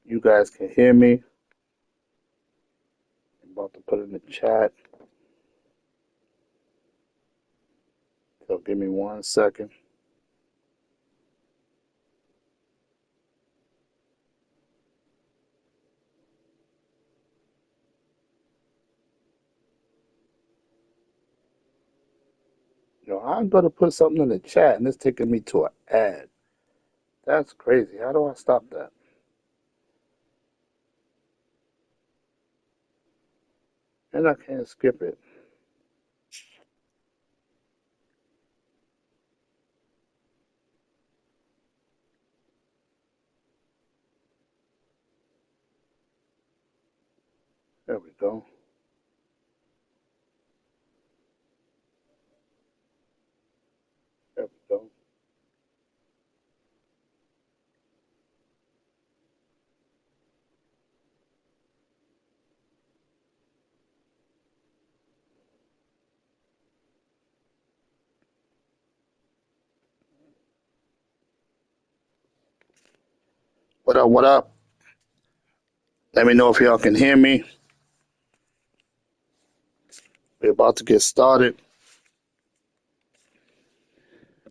you guys can hear me. I'm about to put it in the chat. So give me 1 second. I'm going to put something in the chat and it's taking me to an ad. That's crazy. How do I stop that? And I can't skip it. There we go. There we go. What up? What up? Let me know if y'all can hear me. We're about to get started.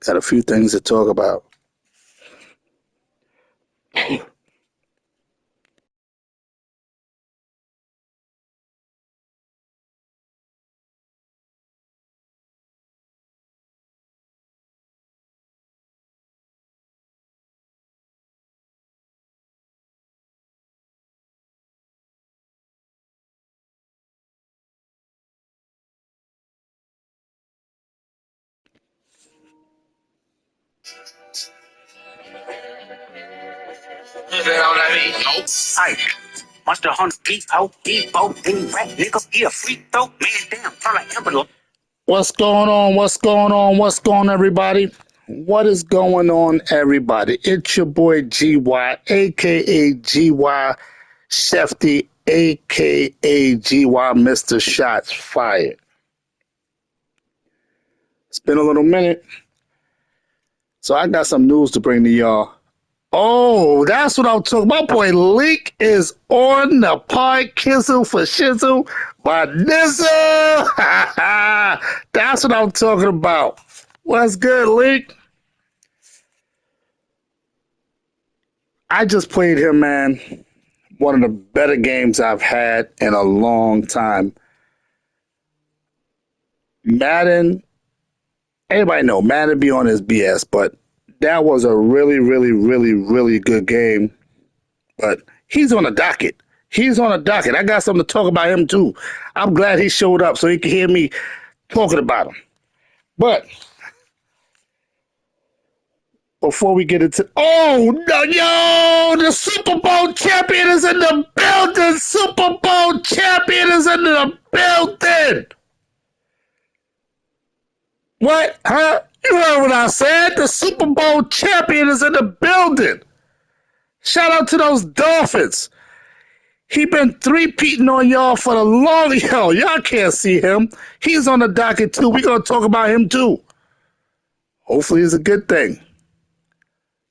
Got a few things to talk about. Hey, Monster Hunter nigga, get a free throw, man, damn, turn like envelope. What's going on? What's going on? What's going on, everybody? What is going on, everybody? It's your boy GY, aka GY Shefty, aka GY Mr. Shots Fired. It's been a little minute, so I got some news to bring to y'all. Oh, that's what I'm talking about. My boy Leak is on the pod Kizzle for Shizzle by Nizzle. That's what I'm talking about. What's good, Leak? I just played him, man. One of the better games I've had in a long time. Madden, everybody know Madden be on his BS, but that was a really, really, really, really good game. But he's on the docket. He's on the docket. I got something to talk about him too. I'm glad he showed up so he can hear me talking about him. But before we get into the Super Bowl champion is in the building. Super Bowl champion is in the building. What? Huh? You heard what I said? The Super Bowl champion is in the building. Shout out to those Dolphins. He been three-peating on y'all for the long hell. Y'all can't see him. He's on the docket too. We're gonna talk about him too. Hopefully it's a good thing.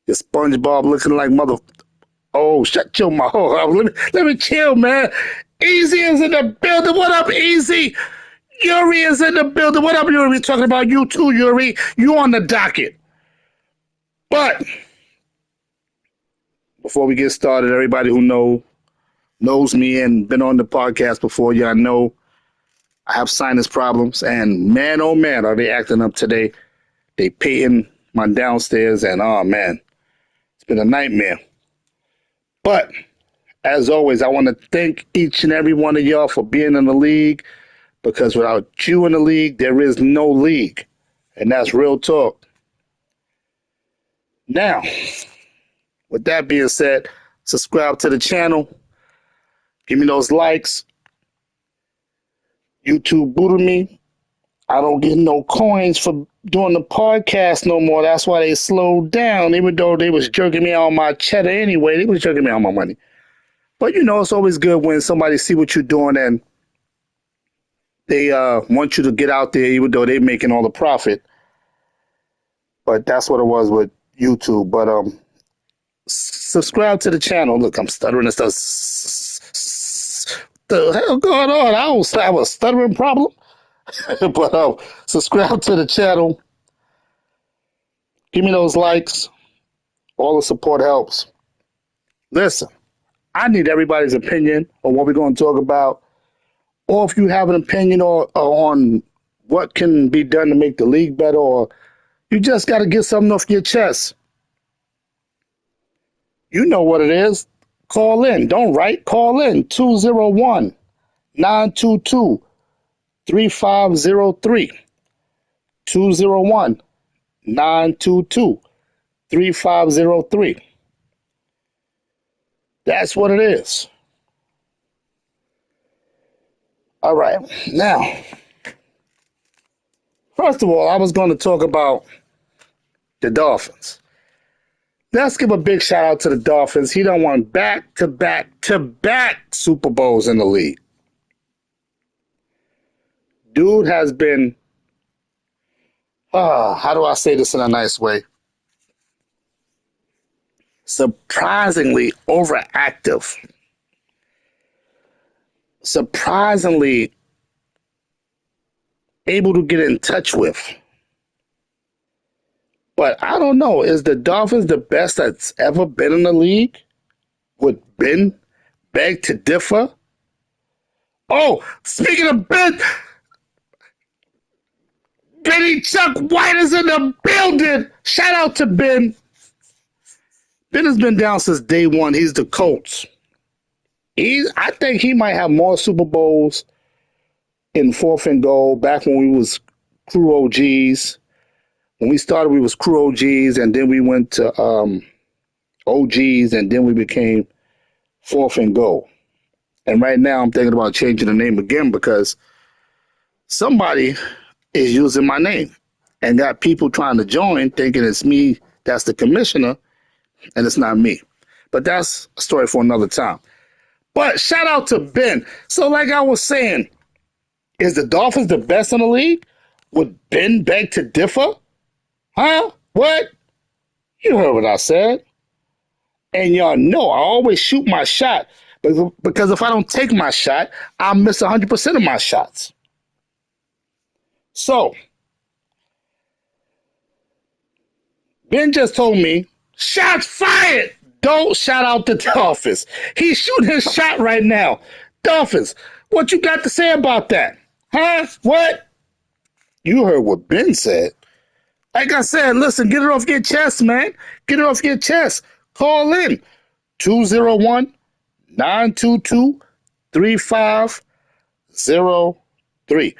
Your SpongeBob looking like mother. Oh, shut your mouth. Let me chill, man. Easy is in the building. What up, Easy? Yuri is in the building. What up, Yuri? We're talking about you too, Yuri. You on the docket. But before we get started, everybody who knows me and been on the podcast before, y'all know I have sinus problems. And man, oh man, are they acting up today. They painting my downstairs, and oh man, it's been a nightmare. But as always, I want to thank each and every one of y'all for being in the league, because without you in the league, there is no league. And that's real talk. Now, with that being said, subscribe to the channel. Give me those likes. YouTube booted me. I don't get no coins for doing the podcast no more. That's why they slowed down, even though they was jerking me out my cheddar anyway. They was jerking me out my money. But, it's always good when somebody see what you're doing and they want you to get out there, even though they're making all the profit. But that's what it was with YouTube. But subscribe to the channel. Look, I'm stuttering and stuff. The hell going on? I don't have a stuttering problem. But subscribe to the channel. Give me those likes. All the support helps. Listen, I need everybody's opinion on what we're going to talk about. Or if you have an opinion or on what can be done to make the league better, or you just got to get something off your chest. You know what it is. Call in. Don't write. Call in 201-922-3503. 201-922-3503. That's what it is. All right. Now, first of all, I was going to talk about the Dolphins. Let's give a big shout out to the Dolphins. He done won back-to-back Super Bowls in the league. Dude has been, how do I say this in a nice way? Surprisingly overactive. Surprisingly able to get in touch with. But I don't know. Is the Dolphins the best that's ever been in the league? Would Ben beg to differ? Oh, speaking of Ben, Benny Chuck White is in the building. Shout out to Ben. Ben has been down since day one. He's the Colts. I think he might have more Super Bowls in 4th and goal back when we was crew OGs. When we started, we was crew OGs, and then we went to OGs, and then we became 4th and goal. And right now, I'm thinking about changing the name again because somebody is using my name and got people trying to join thinking it's me that's the commissioner, and it's not me. But that's a story for another time. But shout out to Ben. So like I was saying, is the Dolphins the best in the league? Would Ben beg to differ? Huh? What? You heard what I said. And y'all know I always shoot my shot because if I don't take my shot, I'll miss 100% of my shots. So, Ben just told me, shots fired! Don't shout out the Dolphins. He's shooting his shot right now. Dolphins, what you got to say about that? Huh? What? You heard what Ben said. Like I said, listen, get it off your chest, man. Get it off your chest. Call in 201-922-3503.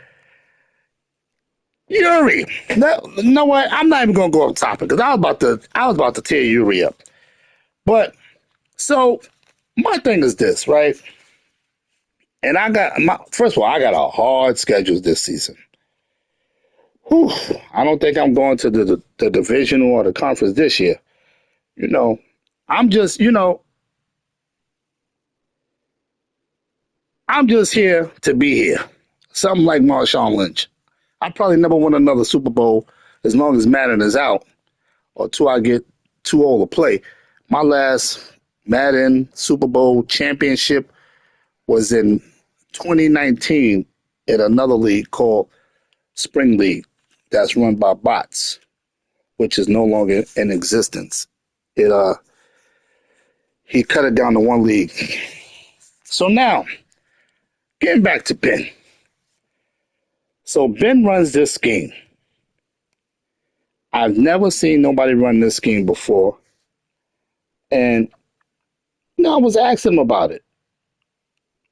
Yuri, no, you know what? I'm not even gonna go off topic because I was about to tear Yuri up. But so my thing is this, right? And first of all, I got a hard schedule this season. Whew, I don't think I'm going to the division or the conference this year. You know, I'm just here to be here. Something like Marshawn Lynch. I probably never win another Super Bowl as long as Madden is out or till I get too old to play. My last Madden Super Bowl championship was in 2019 in another league called Spring League that's run by bots, which is no longer in existence. He cut it down to one league. So now, getting back to Ben. So Ben runs this scheme. I've never seen nobody run this scheme before. And I was asking him about it.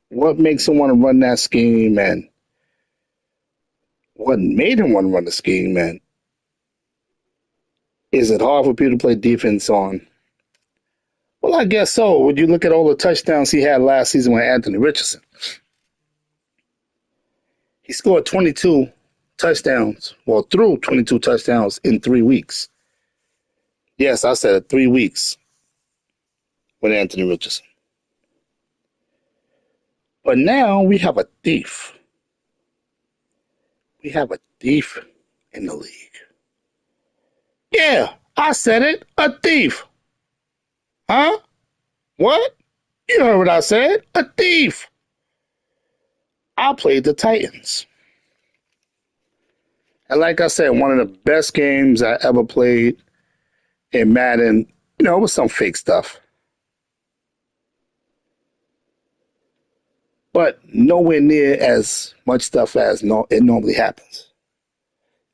What makes him want to run that scheme and what made him want to run the scheme and is it hard for people to play defense on? Well, I guess so. Would you look at all the touchdowns he had last season with Anthony Richardson? He scored 22 touchdowns, threw 22 touchdowns in 3 weeks. Yes, I said it, 3 weeks with Anthony Richardson. But now we have a thief. We have a thief in the league. Yeah, I said it, a thief. Huh? What? You heard what I said. A thief. I played the Titans. And like I said, one of the best games I ever played in Madden, it was some fake stuff. But nowhere near as much stuff as it normally happens.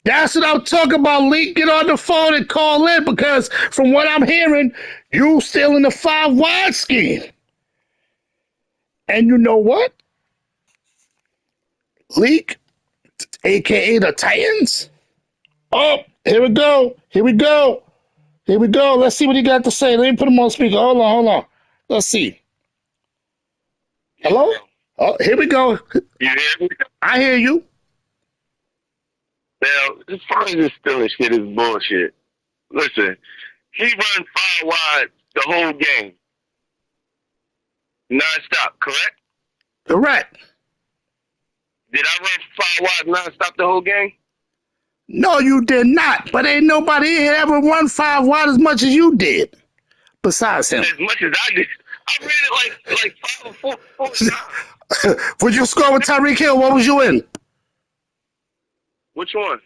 That's what I'm talking about, Lee. Get on the phone and call in because from what I'm hearing, you still in the 5 wide scheme. And you know what? Leak, aka the Titans. Oh, here we go. Here we go. Here we go. Let's see what he got to say. Let me put him on speaker. Hold on. Let's see. Hello? Oh, here we go. You hear me? I hear you. Now, as far as this stealing shit is bullshit. Listen, he run 5 wide the whole game. Non-stop, correct? Correct. Did I run 5 wide non-stop the whole game? No, you did not. But ain't nobody here ever run 5 wide as much as you did. Besides him. As much as I did. I ran it like 5 or 4 times. Would you score with Tyreek Hill? What was you in? Which one?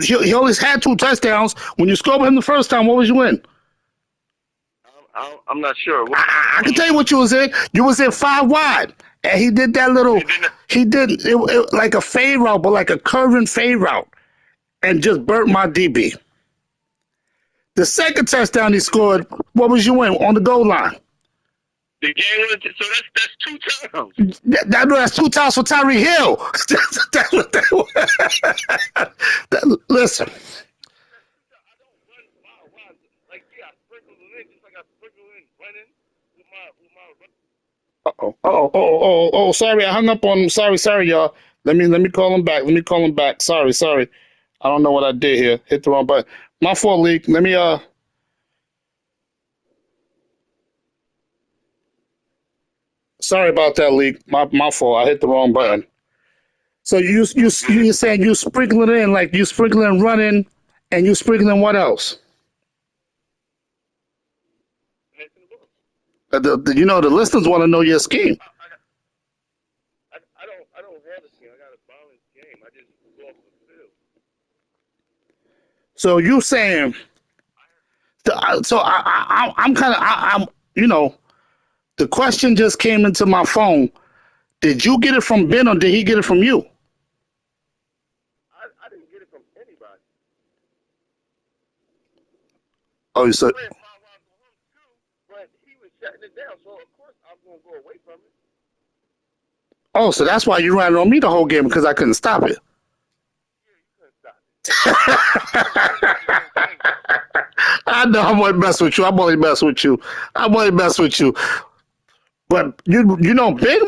He always had 2 touchdowns. When you scored with him the first time, what was you in? I'm not sure. I can tell you what you was in. You was in 5 wide. And he did that little, he did it like a fade route, but like a curving fade route. And just burnt my DB. The second touchdown he scored, what was you in? On the goal line. The game was, so that's 2 times. That's 2 times for Tyreek Hill. That's what that was. Listen. Sorry, I hung up on him. Sorry, y'all. Let me call him back. Sorry. I don't know what I did here. Hit the wrong button. My fault, Leak. Let me Sorry about that, Leak. My fault. I hit the wrong button. So you're saying you sprinkling in like you sprinkling running, and you sprinkling what else? The listeners want to know your scheme. I don't have a scheme. I got a balanced game. I just go off the field. So you saying? So I'm kind of I'm. The question just came into my phone. Did you get it from Ben or did he get it from you? I didn't get it from anybody. Oh, so. But he was shutting it down, so of course I'm going to go away from it. Oh, so that's why you ran on me the whole game because I couldn't stop it. Yeah, you couldn't stop it. I know I'm only messing with you. I'm only messing with you. But Ben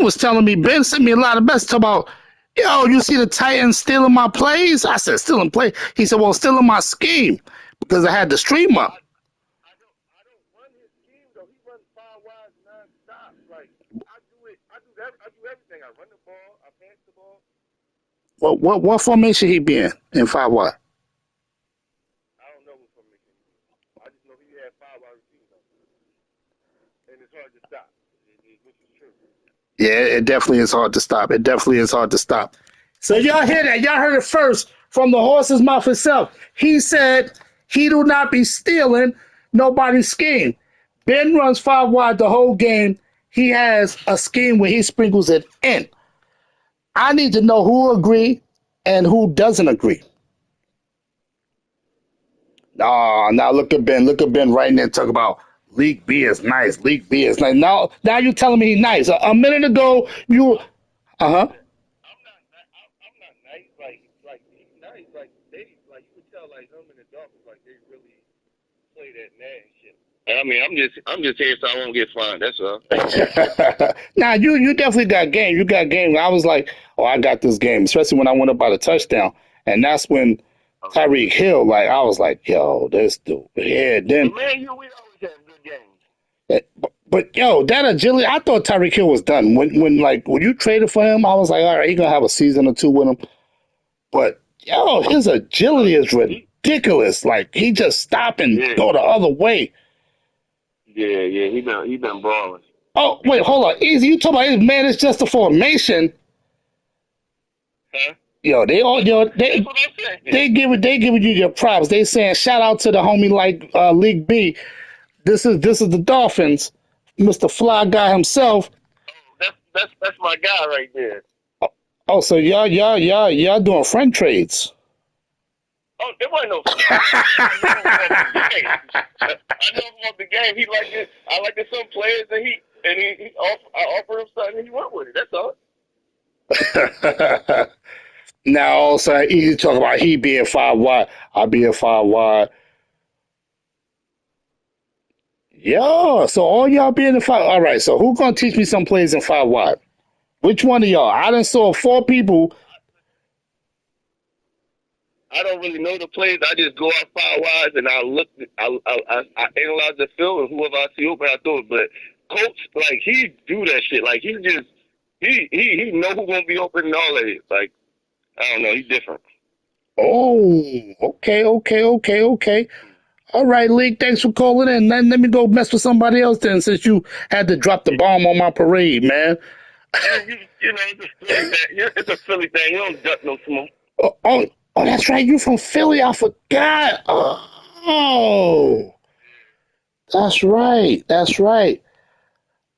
was telling me. Ben sent me a lot of messages about, you see the Titans stealing my plays. I said stealing play. He said, well, stealing my scheme because I had the stream up. I don't run his scheme though. He runs 5 wide non-stop. Like I do everything. I run the ball. I pass the ball. Well, what formation he be in 5 wide? I don't know what formation he is. I just know he had 5 wide receivers, and it's hard to stop. Which is true. Yeah, it definitely is hard to stop. So y'all hear that? Y'all heard it first from the horse's mouth himself. He said he do not be stealing nobody's scheme. Ben runs 5 wide the whole game. He has a scheme where he sprinkles it in. I need to know who agree and who doesn't agree. Now look at Ben. Look at Ben right there talking about League B is nice. League B is nice. Now you're telling me he's nice. A minute ago, you... I'm not nice. Like he's nice. Like you could tell like him and the Dolphins like they really play that Madden shit. I mean, I'm just here so I won't get fined. That's all. Now you definitely got game. You got game. I was like, I got this game, especially when I went up by the touchdown, and that's when Tyreek Hill. Like I was like, yo, this dude. Yeah. Then. Man, we always have good games. But that agility, I thought Tyreek Hill was done. When you traded for him, I was like, all right, he's gonna have a season or 2 with him. But his agility is ridiculous. Like he just stop and go the other way. Yeah. He been balling. Oh, wait, hold on. Easy, you talking about, man, it's just a formation. Huh? Yo, That's what I'm saying. they giving you your props. They saying shout out to the homie like League B. This is the Dolphins, Mr. Fly Guy himself. That's my guy right there. Oh, so y'all doing friend trades. Oh, there wasn't no friend. I know him off the game. I know him off the game. He liked it. I liked some players, and I offered him something, and he went with it. That's all. Now all of a sudden, easy to talk about he being 5 wide, I being 5 wide. Yo, so all y'all being in 5. All right, so who gonna teach me some plays in 5 wide? Which one of y'all? I done saw 4 people. I don't really know the plays. I just go out 5 wides, and I analyze the field, and whoever I see open, I throw it. But coach, like he do that shit. Like he know who's gonna be open and all that. Like I don't know, he's different. Oh, okay. All right, League, thanks for calling in. Let me go mess with somebody else then, since you had to drop the bomb on my parade, man. You know, it's a Philly thing. It's a Philly thing. You don't duck no smoke. Oh, that's right. You from Philly. I forgot. Oh, that's right. That's right.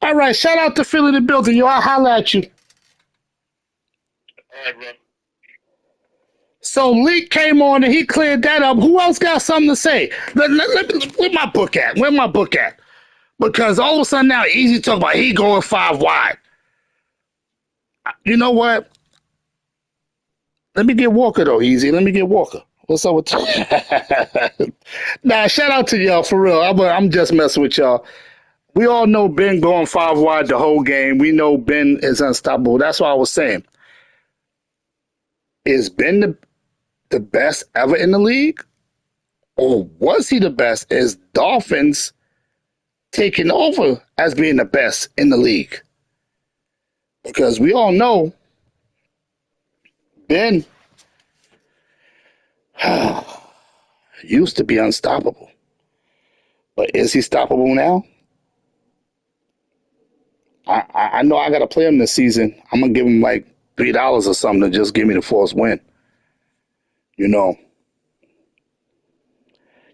All right. Shout out to Philly the building. Yo, I'll holler at you. All right, bro. So Leak came on and he cleared that up. Who else got something to say? Where my book at? Where my book at? Because all of a sudden now, easy to talk about he going 5 wide. You know what? Let me get Walker though, easy. Let me get Walker. What's up with Nah, shout out to y'all for real. I'm just messing with y'all. We all know Ben going 5 wide the whole game. We know Ben is unstoppable. That's what I was saying. Is Ben the best ever in the league? Or was he the best? Is Dolphins taking over as being the best in the league? Because we all know Ben used to be unstoppable. But is he stoppable now? I know I got to play him this season. I'm going to give him like $3 or something to just give me the force win. You know.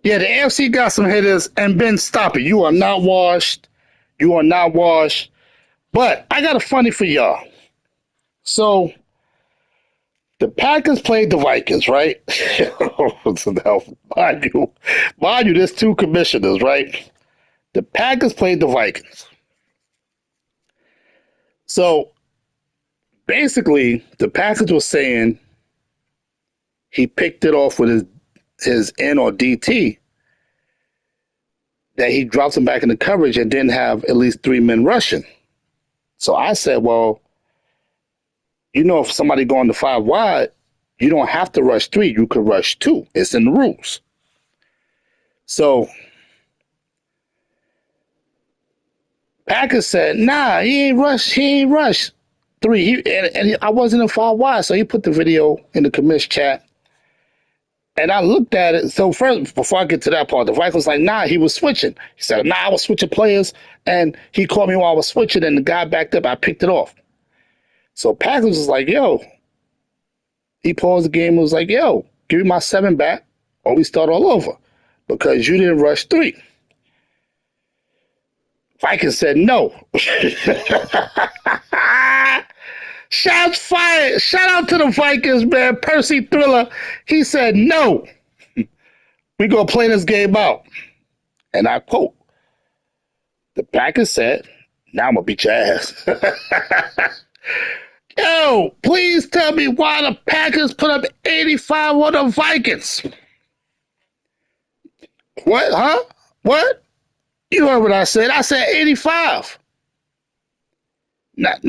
Yeah, the AFC got some hitters, and Ben, stop it. You are not washed. You are not washed. But I got a funny for y'all. So the Packers played the Vikings, right? So now, mind you, there's 2 commissioners, right? The Packers played the Vikings. So basically, the Packers were saying he picked it off with his N or DT, that he dropped him back into coverage and didn't have at least 3 men rushing. So I said, well, if somebody going to 5 wide, you don't have to rush 3. You could rush 2. It's in the rules. So Packers said, nah, he ain't rush 3. I wasn't in 5 wide, so he put the video in the commish chat. And I looked at it. So first, before I get to that part, the Vikings was like, nah, he was switching. He said, nah, I was switching players, and he caught me while I was switching, and the guy backed up. I picked it off. So Packers was like, yo. He paused the game and was like, yo, give me my 7 back, or we start all over, because you didn't rush 3. Vikings said no. Shots fired. Shout out to the Vikings, man. Percy Thriller. He said no. We gonna play this game out. And I quote, the Packers said, now I'm gonna beat your ass. Yo, please tell me why the Packers put up 85 on the Vikings. What, huh? What? You heard what I said. I said 85. Not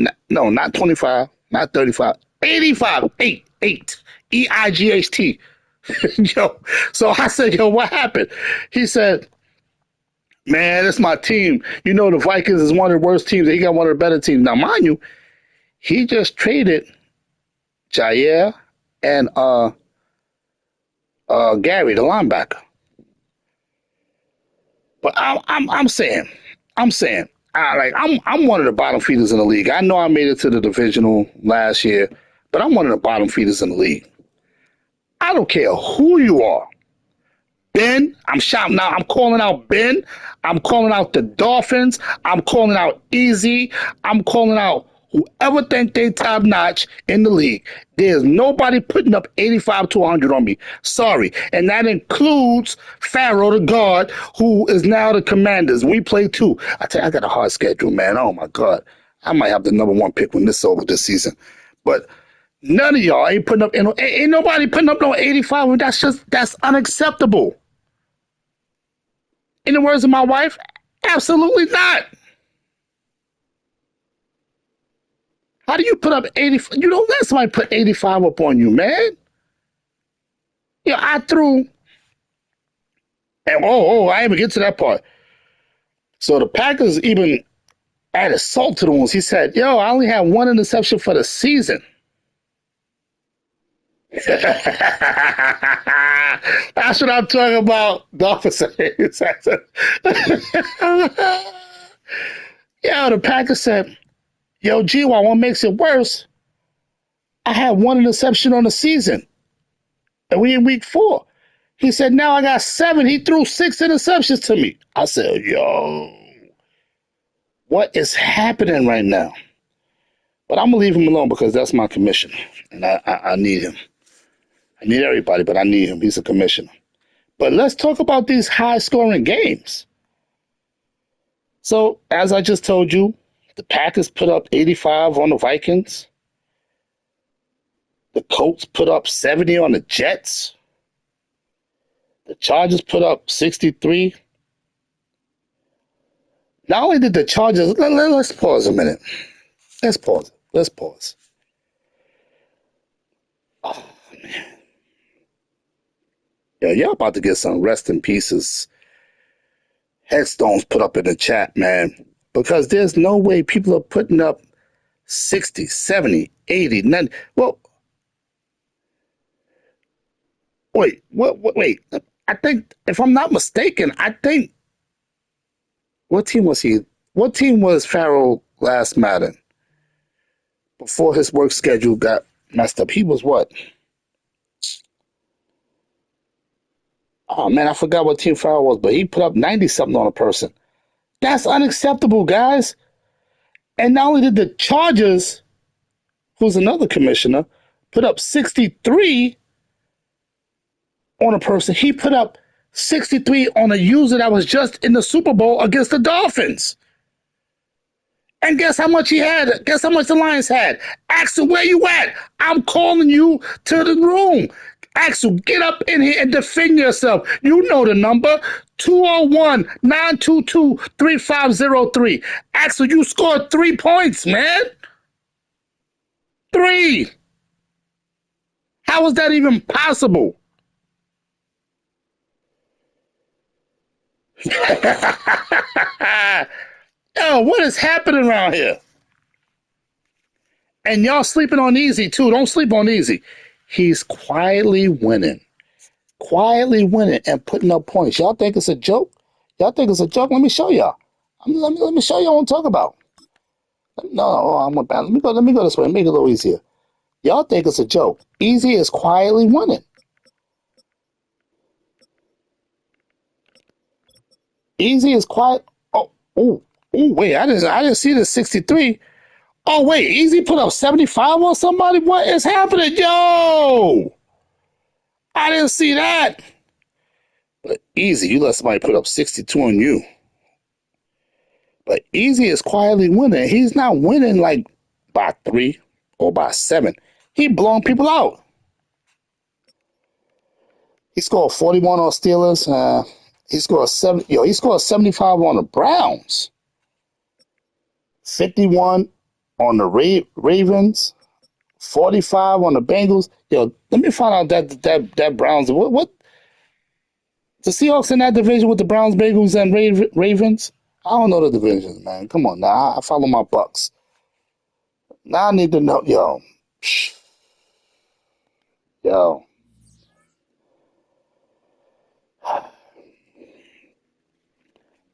25, not 35. 85. 8. EIGHT. Yo. So I said, yo, what happened? He said, man, it's my team. The Vikings is one of the worst teams. He got one of the better teams. Now, mind you, he just traded Jair and Gary, the linebacker. But I'm saying, I'm saying, I'm one of the bottom feeders in the league. I know I made it to the divisional last year, but I'm one of the bottom feeders in the league. I don't care who you are. Ben, I'm shouting out. I'm calling out Ben. I'm calling out the Dolphins. I'm calling out Easy. I'm calling out whoever think they top notch in the league. There's nobody putting up 85 to 100 on me. Sorry. And that includes Farrell, the guard, who is now the Commanders. We play two. I tell you, I got a hard schedule, man. Oh, my God. I might have the number one pick when this is over this season. But none of y'all ain't putting up, ain't nobody putting up no 85. That's unacceptable. In the words of my wife, absolutely not. How do you put up 85? You don't let somebody put 85 up on you, man. Yeah, I threw, and I didn't even get to that part. So the Packers even added salt to the wounds. He said, yo, I only had one interception for the season. That's what I'm talking about. Dolphins. Yo, the Packers said, yo, Gywu, what makes it worse? I had one interception on the season, and we in week 4. He said, now I got 7. He threw 6 interceptions to me. I said, yo, what is happening right now? But I'm going to leave him alone because that's my commissioner, and I need him. I need everybody, but I need him. He's a commissioner. But let's talk about these high-scoring games. So, as I just told you, the Packers put up 85 on the Vikings. The Colts put up 70 on the Jets. The Chargers put up 63. Not only did the Chargers, let's pause a minute. Let's pause. Let's pause. Oh, man. Yo, y'all about to get some rest in pieces headstones put up in the chat, man. Because there's no way people are putting up 60, 70, 80, 90. Well, wait. I think, if I'm not mistaken, what team was he? What team was Farrell last Madden? Before his work schedule got messed up. He was what? Oh, man, I forgot what team Farrell was, but he put up 90 something on a person. That's unacceptable, guys. And not only did the Chargers, who's another commissioner, put up 63 on a person, he put up 63 on a user that was just in the Super Bowl against the Dolphins. And guess how much he had? Guess how much the Lions had? Axel, where you at? I'm calling you to the room. Axel, get up in here and defend yourself. You know the number. 201-922-3503. Axel, you scored 3 points, man. 3. How is that even possible? Yo, what is happening around here? And y'all sleeping on Easy, too. Don't sleep on Easy. He's quietly winning. Quietly winning and putting up points. Y'all think it's a joke? Y'all think it's a joke? Let me show y'all. Let me show y'all what I'm talking about. No, I'm gonna let me go this way. Make it a little easier. Y'all think it's a joke. Easy is quietly winning. Easy is quiet. Wait, I didn't see the 63. Oh, wait, Easy put up 75 on somebody? What is happening? Yo! I didn't see that. But Easy, you let somebody put up 62 on you. But Easy is quietly winning. He's not winning like by 3 or by 7. He blowing people out. He scored 41 on Steelers. He scored 75 on the Browns. 51 on the Ravens. 45 on the Bengals. Yo, let me find out that Browns. What the Seahawks in that division with the Browns, Bengals, and Ravens? I don't know the divisions, man. Come on now. I follow my Bucks. Now I need to know, yo.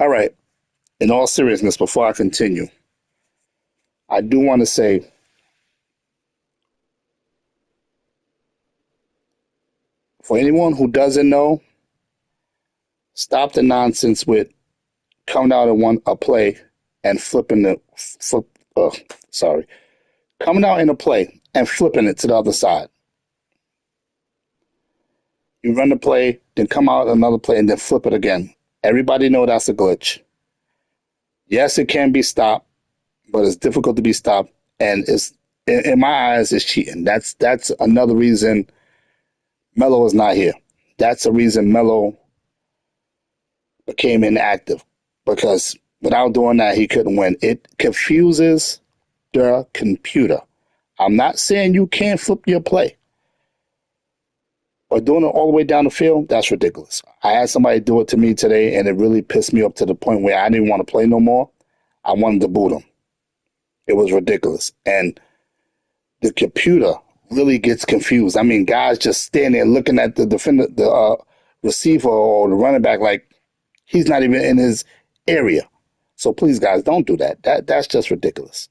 All right. in all seriousness, before I continue, I do want to say for anyone who doesn't know, stop the nonsense with coming out in a play and flipping the flip. Sorry, coming out in a play and flipping it to the other side. You run the play, then come out another play, and then flip it again. Everybody know that's a glitch. Yes, it can be stopped, but it's difficult to be stopped, and it's in my eyes, it's cheating. That's another reason Melo is not here. That's the reason Melo became inactive, because without doing that, he couldn't win. It confuses the computer. I'm not saying you can't flip your play, but doing it all the way down the field, that's ridiculous. I had somebody do it to me today, and it really pissed me up to the point where I didn't want to play no more. I wanted to boot him. It was ridiculous. And the computer really gets confused. I mean, guys just stand there looking at the defender, the receiver or the running back like he's not even in his area. So please, guys, don't do that. That's just ridiculous.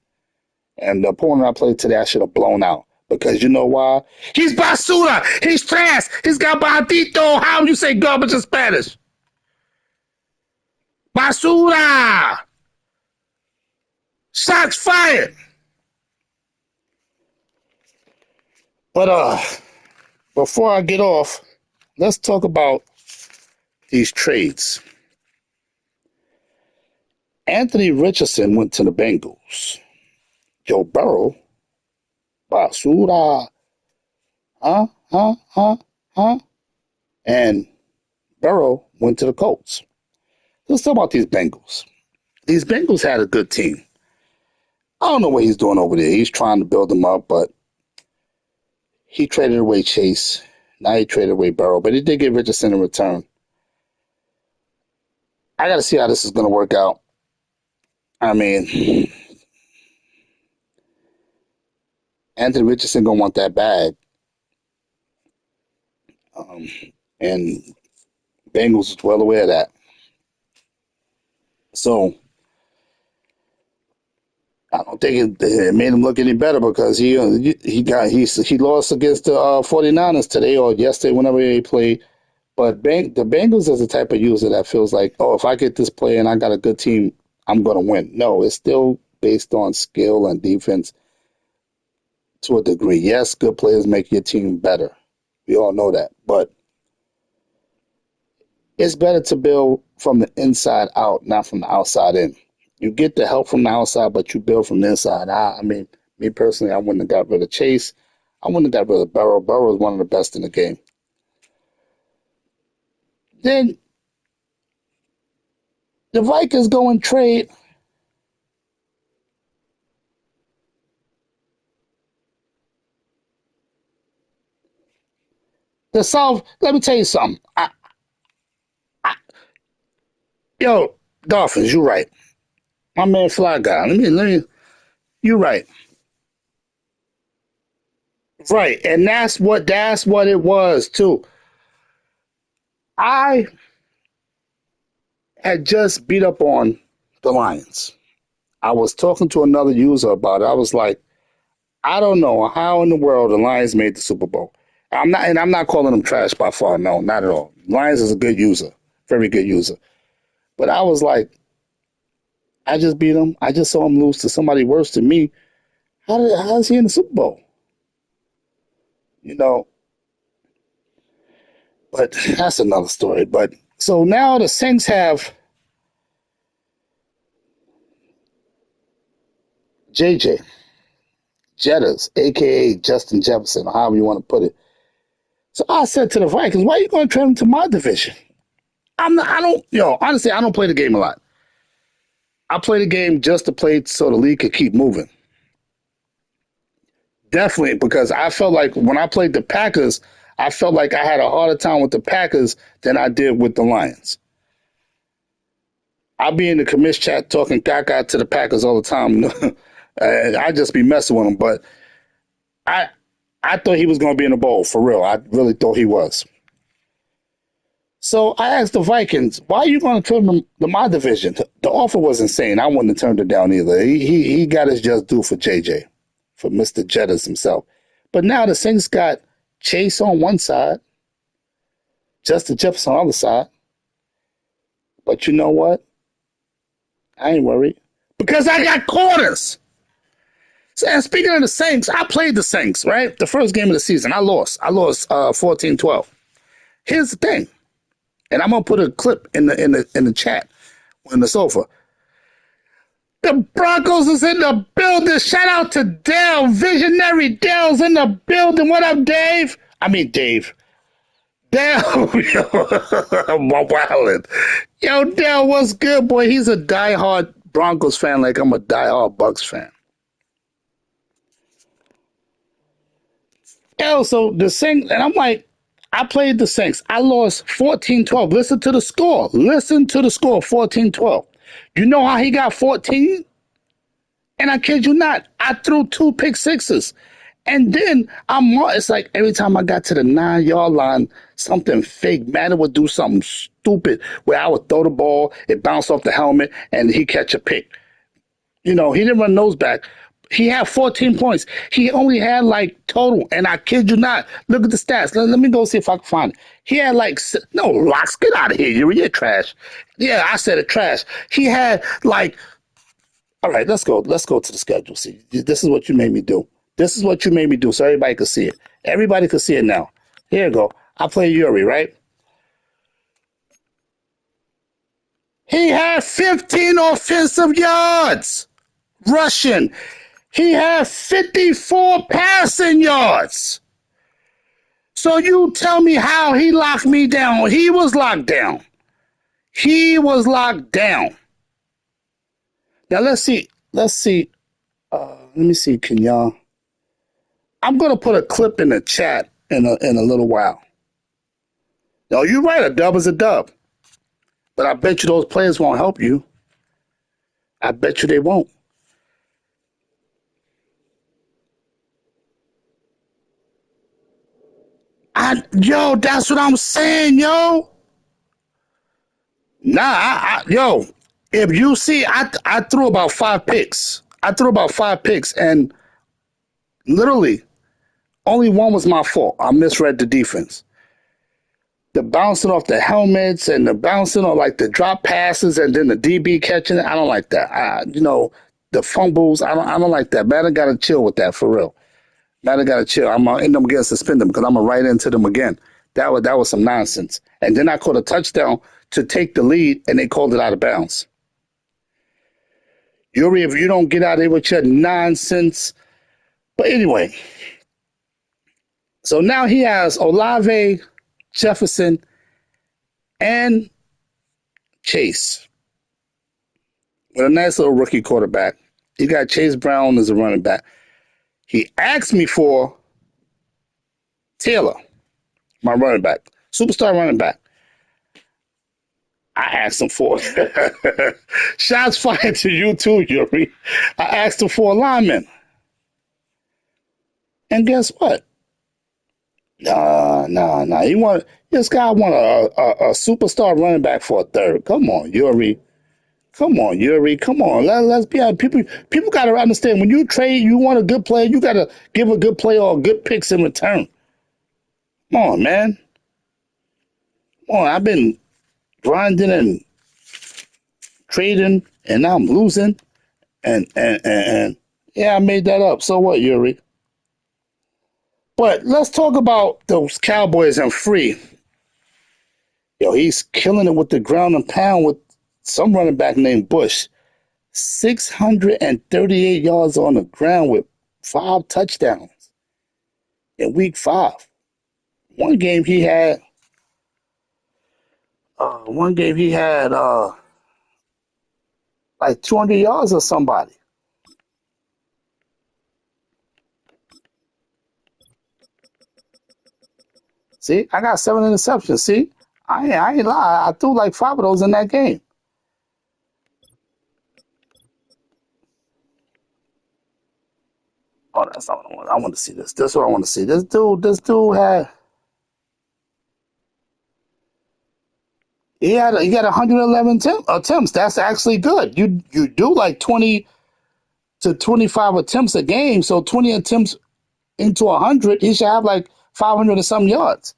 And the opponent I played today, I should have blown out. Because you know why? He's basura. He's trash. He's got bandito. How do you say garbage in Spanish? Basura. Shots fired. But before I get off, let's talk about these trades. Anthony Richardson went to the Bengals. Joe Burrow, basura. Huh? And Burrow went to the Colts. Let's talk about these Bengals. These Bengals had a good team. I don't know what he's doing over there. He's trying to build them up, but he traded away Chase. Now he traded away Burrow, but he did get Richardson in return. I got to see how this is going to work out. I mean, Anthony Richardson going to want that bag. And Bengals is well aware of that. So I don't think it made him look any better, because he lost against the 49ers today or yesterday, whenever he played. But the Bengals is the type of user that feels like, oh, if I get this play and I got a good team, I'm going to win. No, it's still based on skill and defense to a degree. Yes, good players make your team better. We all know that. But it's better to build from the inside out, not from the outside in. You get the help from the outside, but you build from the inside out. I mean, me personally, I wouldn't have got rid of Chase. I wouldn't have got rid of Burrow. Burrow is one of the best in the game. Then the Vikings go and trade the South. Let me tell you something. Yo, Dolphins, you right. My man Fly Guy. Let me. You right. Right, and that's what it was too. I had just beat up on the Lions. I was talking to another user about it. I was like, I don't know how in the world the Lions made the Super Bowl. I'm not calling them trash by far. No, not at all. Lions is a good user, very good user. But I was like, I just beat him. I just saw him lose to somebody worse than me. How is he in the Super Bowl? You know, but that's another story. But so now the Saints have JJ Jettas, aka Justin Jefferson, or however you want to put it. So I said to the Vikings, why are you going to trade him to my division? Honestly, I don't play the game a lot. I play the game just to play so the league could keep moving. Definitely, because I felt like when I played the Packers, I felt like I had a harder time with the Packers than I did with the Lions. I'll be in the commish chat talking caca to the Packers all the time. I just be messing with them, but I thought he was going to be in the bowl, for real. I really thought he was. So I asked the Vikings, why are you going to turn them to my division? The offer was insane. I wouldn't have turned it down either. He got his just due for JJ, for Mr. Jettas himself. But now the Saints got Chase on one side, Justin Jefferson on the other side. But you know what? I ain't worried because I got corners. So, and speaking of the Saints, I played the Saints, right? The first game of the season, I lost. I lost 14-12. Here's the thing, and I'm gonna put a clip in the chat when it's over. The Broncos is in the building. Shout out to Dale. Visionary Dale's in the building. What up, Dave? I mean, Dave. Dale. Yo, I'm wildin'. Yo, Dale, what's good, boy? He's a diehard Broncos fan like I'm a diehard Bucks fan. Yo, so the Saints, and I'm like, I played the Saints. I lost 14-12. Listen to the score. Listen to the score, 14-12. You know how he got 14? And I kid you not, I threw 2 pick-sixes. And then it's like every time I got to the 9-yard line, something fake. Madden would do something stupid where I would throw the ball, it bounced off the helmet, and he catch a pick. You know, he didn't run nose back. He had 14 points. He only had like total, and I kid you not. Look at the stats. Let me go see if I can find it. He had like no Locks. Get out of here, you're trash. Yeah, I said it, trash. He had like. All right, let's go. Let's go to the schedule. See, this is what you made me do. This is what you made me do, so everybody can see it. Everybody can see it now. Here you go. I play Yuri, right? He had 15 offensive yards rushing. He had 54 passing yards. So you tell me how he locked me down. He was locked down. He was locked down. Now let's see. Let me see. Can y'all? I'm gonna put a clip in the chat in a little while. No, you're right. A dub is a dub, but I bet you those players won't help you. I bet you they won't. Yo, that's what I'm saying, yo. Yo, if you see, I threw about 5 picks. I threw about 5 picks, and literally, only one was my fault. I misread the defense. The bouncing off the helmets and the bouncing on like the drop passes and then the DB catching it. I don't like that. The fumbles. I don't like that. Madden got to chill with that for real. Madden got to chill. I'm gonna end up getting suspended because I'm gonna write into them again. That was some nonsense. And then I caught a touchdown to take the lead, and they called it out of bounds. Yuri, if you don't get out of here with your nonsense. But anyway, so now he has Olave, Jefferson, and Chase with a nice little rookie quarterback. He got Chase Brown as a running back. He asked me for Taylor, my running back, superstar running back. I asked him for it. Shots fired to you too, Yuri. I asked him for a lineman. And guess what? Nah. This guy want a superstar running back for a third. Come on, Yuri. Come on. Let's be honest. People got to understand when you trade, you want a good player, you got to give a good player or good picks in return. Come on, man. Come on, I've been grinding and trading, and now I'm losing. And yeah, I made that up. So what, Yuri? But let's talk about those Cowboys and Free. Yo, he's killing it with the ground and pound with some running back named Bush. 638 yards on the ground with 5 touchdowns in week 5. One game he had like 200 yards or somebody. See, I got 7 interceptions. See, I ain't lie. I threw like 5 of those in that game. Oh, that's not what I want. I want to see this. This is what I want to see. This dude had. He got 111 attempts. That's actually good. You do like 20 to 25 attempts a game, so 20 attempts into 100, he should have like 500 or some yards.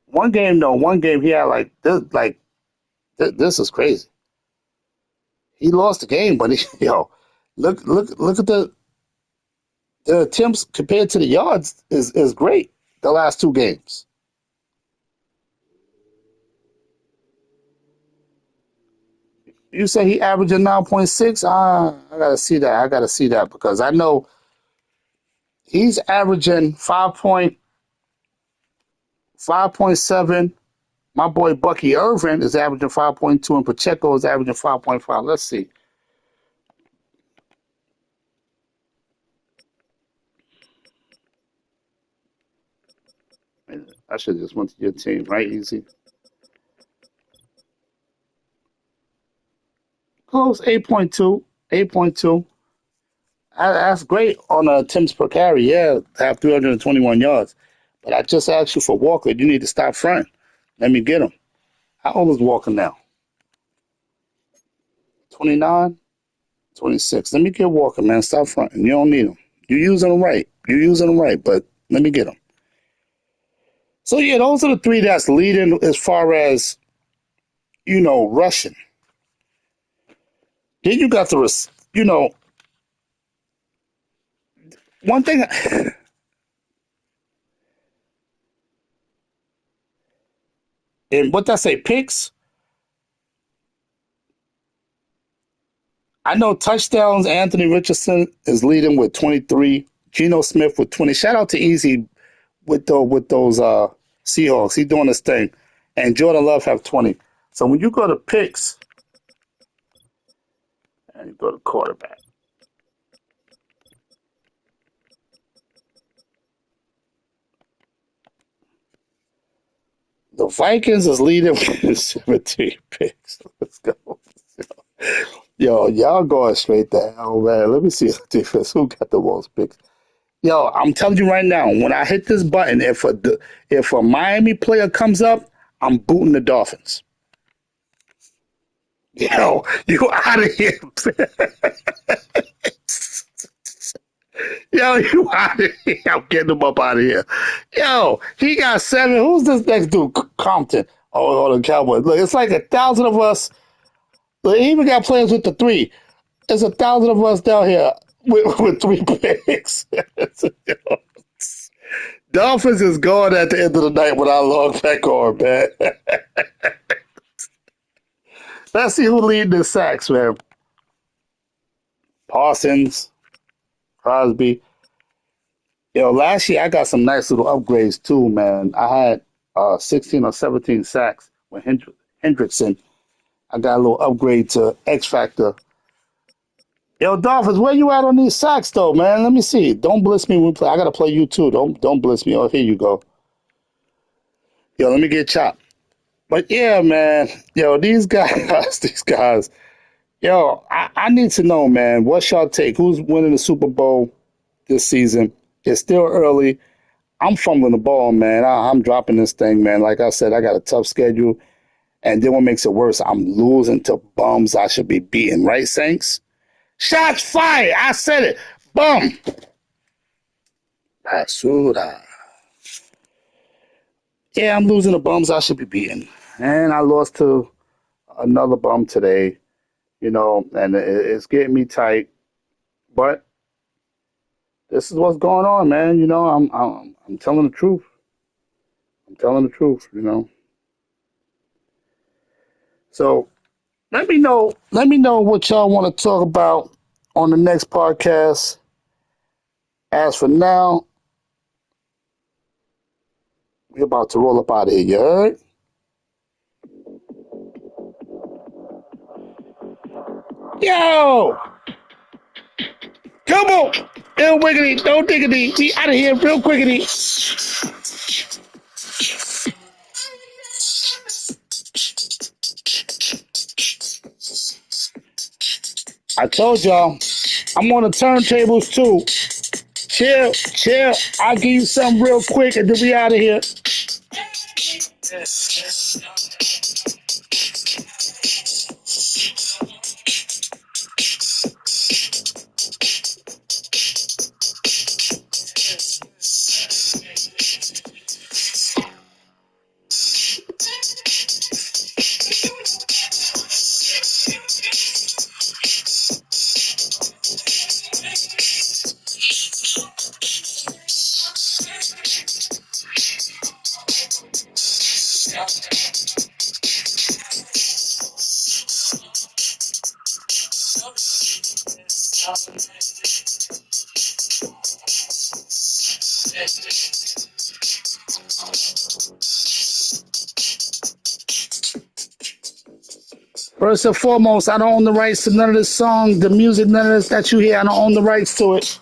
One game he had this is crazy. He lost the game, but look at the attempts compared to the yards is great. The last two games. You say he averaging 9.6? I gotta see that. I gotta see that because I know he's averaging 5.7. My boy Bucky Irvin is averaging 5.2, and Pacheco is averaging 5.5. Let's see. I should have just went to your team, right? Easy. Close 8.2. 8.2. That's great on attempts per carry. Yeah, to have 321 yards. But I just asked you for Walker. You need to stop fronting. Let me get him. How old is Walker now? 29, 26. Let me get Walker, man. Stop fronting. You don't need him. You're using him right. You're using him right, but let me get him. So, yeah, those are the three that's leading as far as, rushing. Then you got one thing, and what did I say, picks? I know touchdowns, Anthony Richardson is leading with 23. Geno Smith with 20. Shout out to Easy with those Seahawks. He's doing his thing. And Jordan Love have 20. So when you go to picks, and you go to quarterback, the Vikings is leading with 17 picks. Let's go. Yo, y'all going straight to hell, man. Let me see the defense. Who got the most picks? Yo, I'm telling you right now, when I hit this button, if a Miami player comes up, I'm booting the Dolphins. Yo, you out of here. Yo, you out of here. I'm getting him up out of here. Yo, he got 7. Who's this next dude? Compton. Oh, the Cowboys. Look, it's like 1,000 of us. Look, he even got players with the 3. There's 1,000 of us down here with 3 picks. Dolphins is gone at the end of the night when I log back on, man. Let's see who leading the sacks, man. Parsons, Crosby. Last year I got some nice little upgrades too, man. I had 16 or 17 sacks with Hendrickson. I got a little upgrade to X Factor. Yo, Dolphins, where you at on these sacks though, man? Let me see. Don't bliss me when we play. I gotta play you too. Don't bliss me. Oh, here you go. Yo, let me get chopped. But yeah, man. Yo, these guys, these guys. Yo, I need to know, man. What's y'all take? Who's winning the Super Bowl this season? It's still early. I'm fumbling the ball, man. I'm dropping this thing, man. Like I said, I got a tough schedule. And then what makes it worse, I'm losing to bums I should be beating. Right, Saints? Shots fired. I said it. Bum. Basura. Yeah, I'm losing the bums I should be beating. And I lost to another bum today, and it's getting me tight. But this is what's going on, man. I'm telling the truth. I'm telling the truth. So let me know what y'all want to talk about on the next podcast. As for now, we're about to roll up out of here, you heard? Yo! Come on! Ill wiggity, don't diggity. We out of here real quickity. I told y'all, I'm on the turntables too. Chill. I'll give you something real quick and then we out of here. First and foremost, I don't own the rights to none of this song, the music, none of this that you hear. I don't own the rights to it.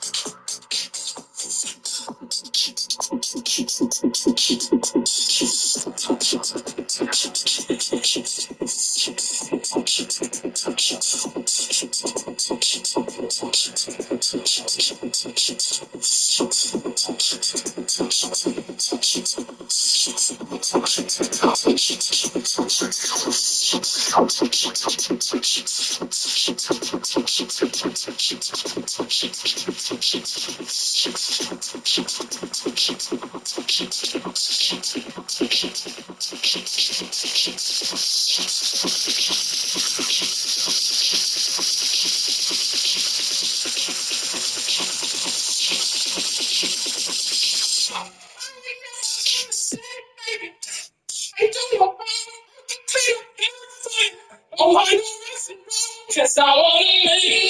Yes, I wanna make